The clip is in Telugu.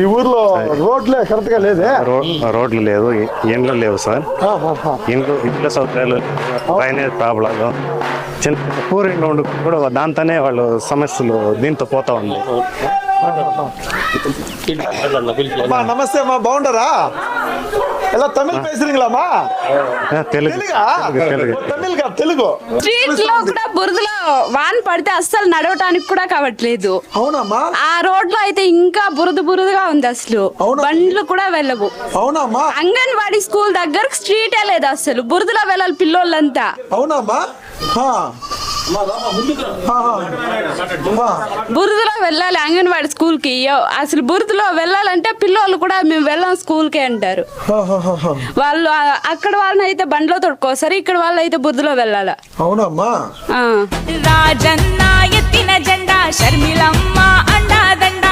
ఈ ఊర్లో రోడ్లే కరెక్ట్ గా లేదే. రోడ్లు లేదు, ఇండ్లు లేవు సార్. ఇంట్లో సౌకర్యాలు, డ్రైనేజ్ ప్రాబ్లం, చిన్న పూరింగ్లో ఉండి కూడా దాంతోనే వాళ్ళు సమస్యలు దీంతో పోతా ఉంది. నమస్తే అమ్మా, బాగుంటారా? ఎలా తమిళ పేసుறீங்களாமா? తెలుగు. స్ట్రీట్ లో కూడా బురదలో వాన పడితే అస్సలు నడవటానికి కూడా కావట్లేదు. అవునమ్మా. ఆ రోడ్ లో అయితే ఇంకా బురదగా ఉంది, అసలు బండ్లు కూడా వెళ్ళవు. అవునమ్మా. అంగన్వాడీ స్కూల్ దగ్గరకు స్ట్రీటే లేదు, అసలు బురదలో వెళ్ళాలి పిల్లోళ్ళంతా. అవునమ్మా. బురదలో వెళ్ళాలి అంగన్వాడీ స్కూల్ కి. అసలు బురదలో వెళ్ళాలంటే పిల్లోళ్ళు కూడా మేము వెళ్ళాం స్కూల్ కి అంటారు. వాళ్ళు అక్కడ వాళ్ళని అయితే బండ్లో తొడుకోసారి, ఇక్కడ వాళ్ళు అయితే బురదలో వెళ్ళాలి. అవునమ్మా. రాజన్న ఎత్తిన జెండా, షర్మిలమ్మ అండాదండ.